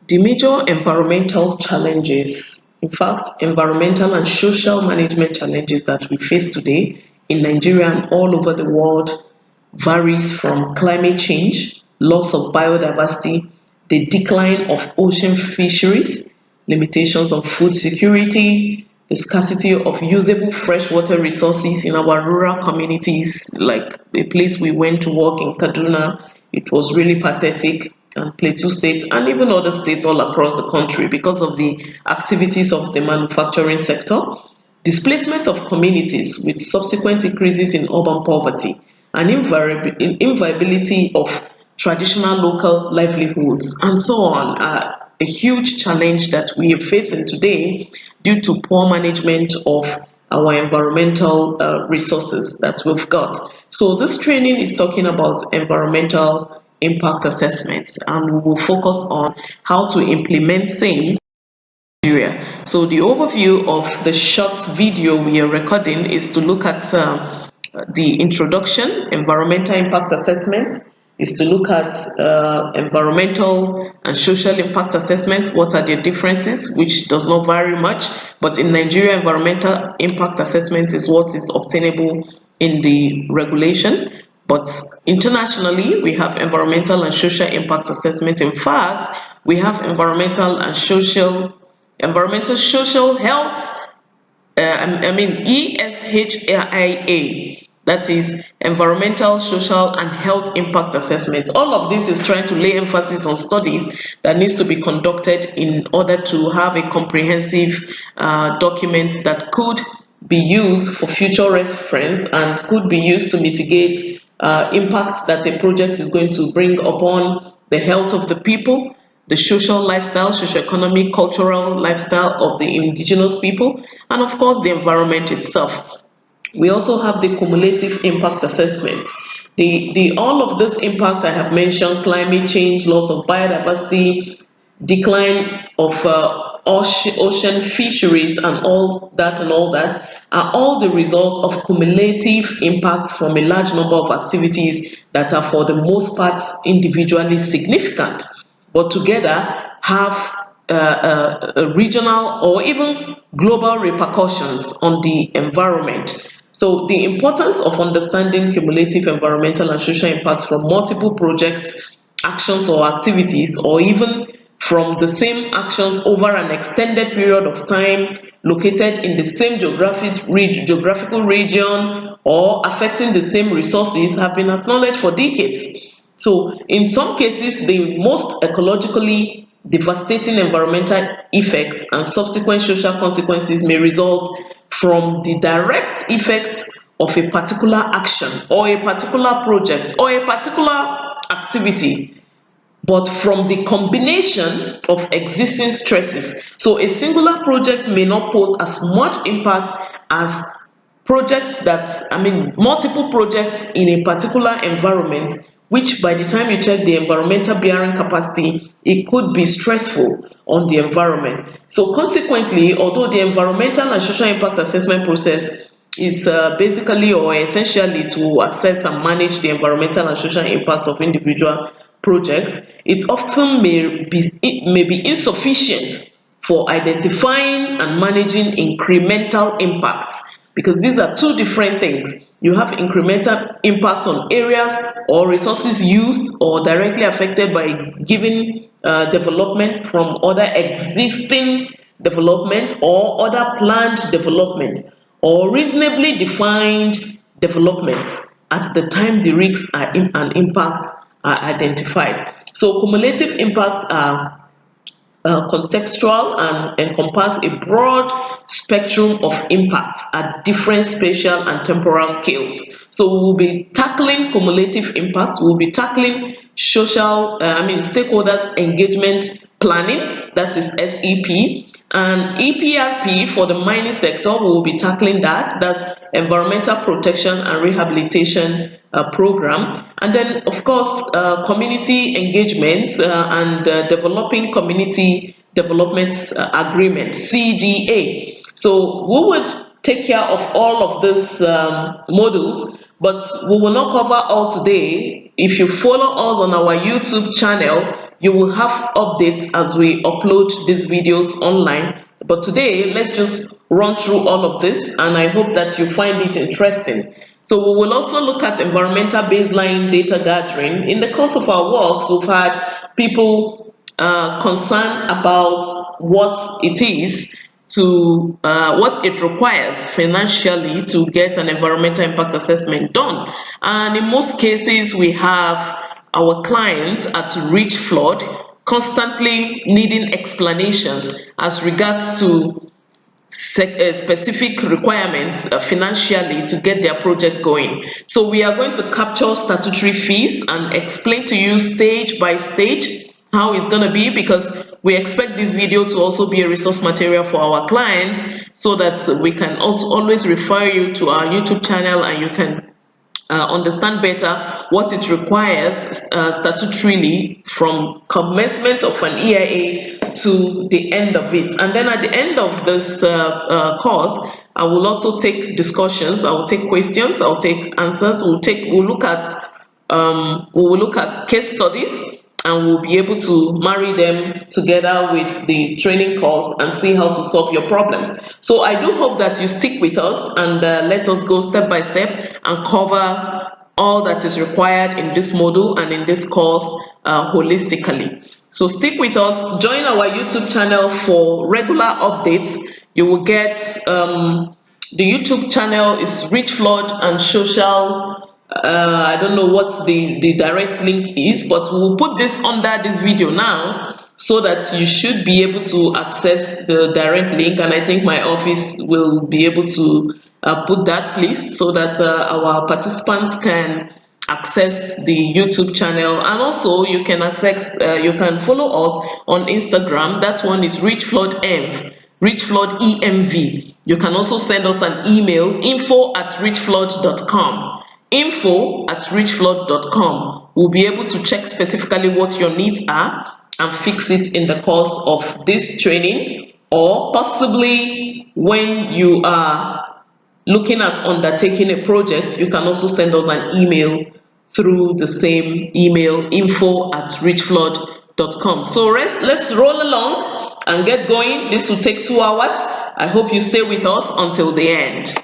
The major environmental challenges, in fact, environmental and social management challenges that we face today in Nigeria and all over the world varies from climate change, loss of biodiversity, the decline of ocean fisheries, limitations on food security, the scarcity of usable freshwater resources in our rural communities, like a place we went to work in Kaduna. It was really pathetic, and Plateau State, and even other states all across the country because of the activities of the manufacturing sector, displacement of communities with subsequent increases in urban poverty, and inviability of traditional local livelihoods, and so on, are a huge challenge that we are facing today due to poor management of our environmental resources that we've got. So this training is talking about environmental impact assessments, and we will focus on how to implement same in Nigeria. So the overview of the short video we are recording is to look at the introduction, environmental impact assessment, is to look at environmental and social impact assessments. What are their differences, which does not vary much, but in Nigeria, environmental impact assessment is what is obtainable in the regulation. But internationally, we have environmental and social impact assessment. In fact, we have environmental social health, ESHIA, that is environmental, social, and health impact assessment. All of this is trying to lay emphasis on studies that needs to be conducted in order to have a comprehensive document that could be used for future reference and could be used to mitigate impact that a project is going to bring upon the health of the people, the social lifestyle, socio-economic, cultural lifestyle of the indigenous people, and of course the environment itself. We also have the cumulative impact assessment. All of this impact I have mentioned, climate change, loss of biodiversity, decline of ocean fisheries, and all that, are all the result of cumulative impacts from a large number of activities that are for the most part individually significant, but together have regional or even global repercussions on the environment. So the importance of understanding cumulative environmental and social impacts from multiple projects, actions or activities, or even from the same actions over an extended period of time, located in the same geographical region, or affecting the same resources, have been acknowledged for decades. So in some cases, the most ecologically devastating environmental effects and subsequent social consequences may result from the direct effects of a particular action or a particular project or a particular activity, but from the combination of existing stresses. So a singular project may not pose as much impact as multiple projects in a particular environment, which by the time you check the environmental bearing capacity, it could be stressful on the environment. So consequently, although the environmental and social impact assessment process is basically or essentially to assess and manage the environmental and social impacts of individual projects, it often may be insufficient for identifying and managing incremental impacts, because these are two different things. You have incremental impact on areas or resources used or directly affected by given development from other existing development or other planned development or reasonably defined developments at the time the risks and impacts are identified. So cumulative impacts are contextual and encompass a broad spectrum of impacts at different spatial and temporal scales. So we'll be tackling cumulative impact, we'll be tackling stakeholders engagement planning, that is SEP, and EPRP for the mining sector. We will be tackling that's environmental protection and rehabilitation program, and then of course community engagements and developing community development agreement, CDA. So we would take care of all of these modules, but we will not cover all today. If you follow us on our YouTube channel, You will have updates as we upload these videos online. But today, let's just run through all of this, and I hope that you find it interesting. So we will also look at environmental baseline data gathering. In the course of our works, we've had people concerned about what it is to what it requires financially to get an environmental impact assessment done. And in most cases, we have our clients at Reach Flood constantly needing explanations as regards to specific requirements financially to get their project going. So we are going to capture statutory fees and explain to you stage by stage how it's going to be, because we expect this video to also be a resource material for our clients, so that we can also always refer you to our YouTube channel and you can understand better what it requires statutorily from commencement of an EIA to the end of it. And then at the end of this course, I will also take discussions, I will take questions, I'll take answers, we'll look at case studies, and we'll be able to marry them together with the training course and see how to solve your problems. So I do hope that you stick with us and let us go step by step and cover all that is required in this module and in this course holistically. So stick with us, join our YouTube channel for regular updates. You will get, the YouTube channel is Reach Flood and Social. I don't know what the direct link is, but we'll put this under this video now so that you should be able to access the direct link, and I think my office will be able to put that, please, so that our participants can access the YouTube channel. And also you can you can follow us on Instagram. That one is Reach Flood EMV. You can also send us an email, info@reachflood.com. info@reachflood.com. We'll be able to check specifically what your needs are and fix it in the course of this training, or possibly when you are looking at undertaking a project, you can also send us an email through the same email, info@reachflood.com. So let's roll along and get going. This will take 2 hours. I hope you stay with us until the end.